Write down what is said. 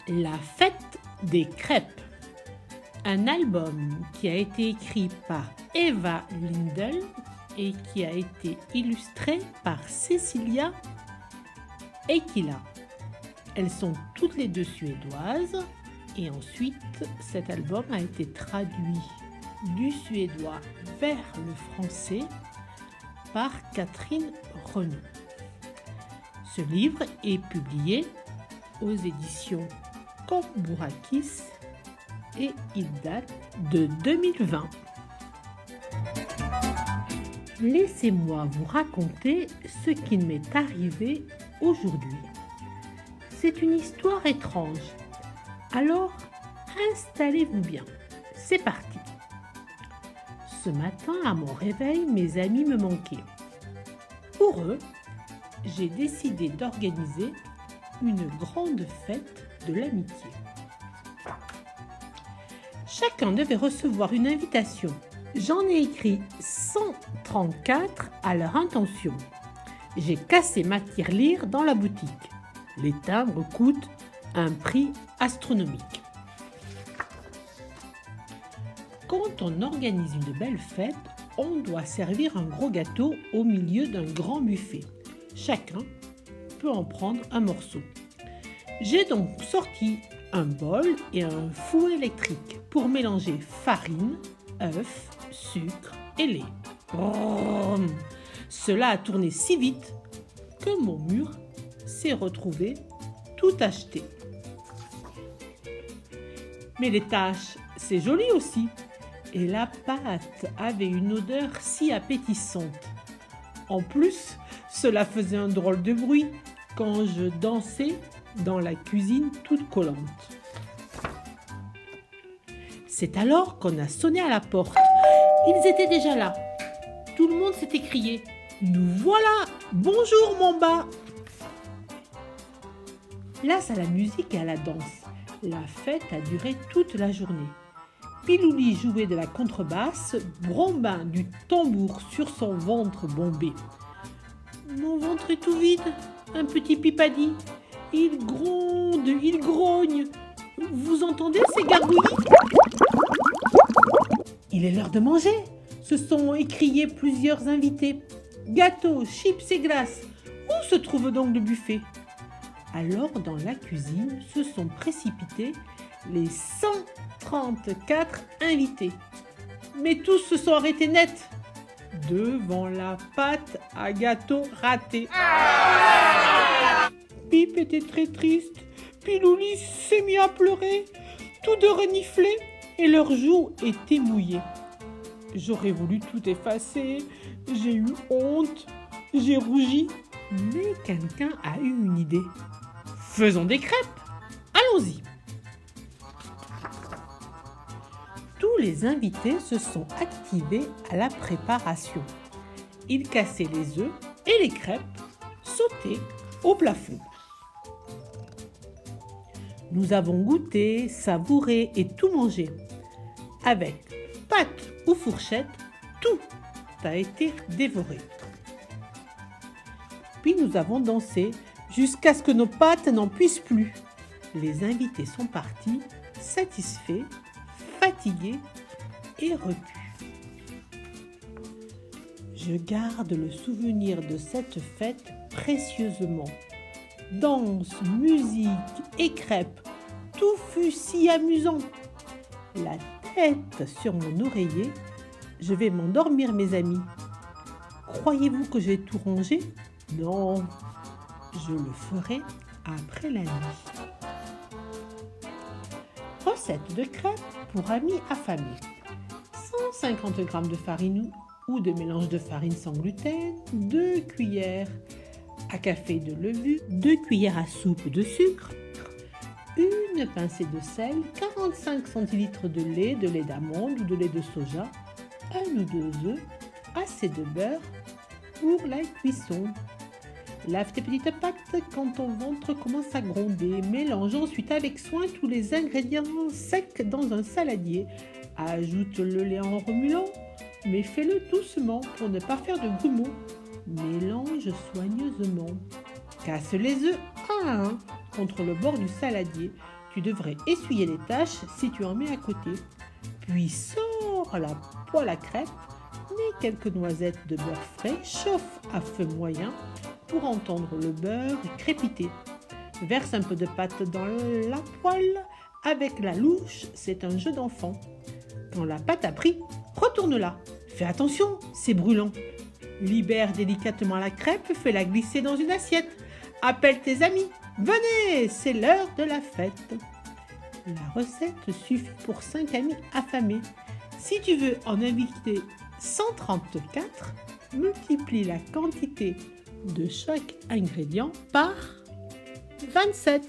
La fête des crêpes, un album qui a été écrit par Eva Lindell et qui a été illustré par Cecilia Heikkilä. Elles sont toutes les deux suédoises et ensuite cet album a été traduit du suédois vers le français par Catherine Renaud. Ce livre est publié aux éditions Kambourakis et il date de 2020. Laissez-moi vous raconter ce qui m'est arrivé aujourd'hui. C'est une histoire étrange. Alors, installez-vous bien. C'est parti. Ce matin, à mon réveil, mes amis me manquaient. Pour eux, j'ai décidé d'organiser une grande fête de l'amitié. Chacun devait recevoir une invitation. J'en ai écrit 134 à leur intention. J'ai cassé ma tirelire dans la boutique. Les timbres coûtent un prix astronomique. Quand on organise une belle fête, on doit servir un gros gâteau au milieu d'un grand buffet. Chacun peut en prendre un morceau. J'ai donc sorti un bol et un four électrique pour mélanger farine, œufs, sucre et lait. Brum. Cela a tourné si vite que mon mur s'est retrouvé tout tacheté. Mais les taches, c'est joli aussi. Et la pâte avait une odeur si appétissante. En plus, cela faisait un drôle de bruit quand je dansais dans la cuisine toute collante. C'est alors qu'on a sonné à la porte. Ils étaient déjà là. Tout le monde s'est écrié « Nous voilà! Bonjour mon bas !» Place à la musique et à la danse. La fête a duré toute la journée. Pilouli jouait de la contrebasse, Brombin du tambour sur son ventre bombé. Mon ventre est tout vide, un petit pipadi. Il gronde, il grogne. Vous entendez ces gargouillis? Il est l'heure de manger, se sont écriés plusieurs invités. Gâteaux, chips et glaces, où se trouve donc le buffet? Alors, dans la cuisine, se sont précipités les 134 invités. Mais tous se sont arrêtés net devant la pâte à gâteau ratée. Pip était très triste. Pilouli s'est mis à pleurer. Tous deux reniflaient et leurs joues étaient mouillées. J'aurais voulu tout effacer. J'ai eu honte. J'ai rougi. Mais quelqu'un a eu une idée. Faisons des crêpes. Allons-y. Tous les invités se sont activés à la préparation. Ils cassaient les œufs et les crêpes sautaient au plafond. Nous avons goûté, savouré et tout mangé. Avec pâte ou fourchette, tout a été dévoré. Puis nous avons dansé jusqu'à ce que nos pattes n'en puissent plus. Les invités sont partis, satisfaits, fatigués et repus. Je garde le souvenir de cette fête précieusement. Danse, musique et crêpes, tout fut si amusant. La tête sur mon oreiller, je vais m'endormir mes amis. Croyez-vous que j'ai tout rangé? Non, je le ferai après la nuit. Recette de crêpes pour amis affamés. 150 g de farine ou de mélange de farine sans gluten, 2 cuillères à café de levure, 2 cuillères à soupe de sucre, une pincée de sel, 45 centilitres de lait d'amande ou de lait de soja, 1 ou 2 œufs, assez de beurre pour la cuisson. Lave tes petites pâtes quand ton ventre commence à gronder. Mélange ensuite avec soin tous les ingrédients secs dans un saladier. Ajoute le lait en remuant, mais fais-le doucement pour ne pas faire de grumeaux. Mélange soigneusement. Casse les œufs un à un contre le bord du saladier. Tu devrais essuyer les taches si tu en mets à côté. Puis sors la poêle à crêpes, mets quelques noisettes de beurre frais, chauffe à feu moyen pour entendre le beurre crépiter. Verse un peu de pâte dans la poêle. Avec la louche, c'est un jeu d'enfant. Quand la pâte a pris, retourne-la. Fais attention, c'est brûlant. Libère délicatement la crêpe, fais-la glisser dans une assiette. Appelle tes amis. Venez, c'est l'heure de la fête. La recette suffit pour 5 amis affamés. Si tu veux en inviter 134, multiplie la quantité de chaque ingrédient par 27.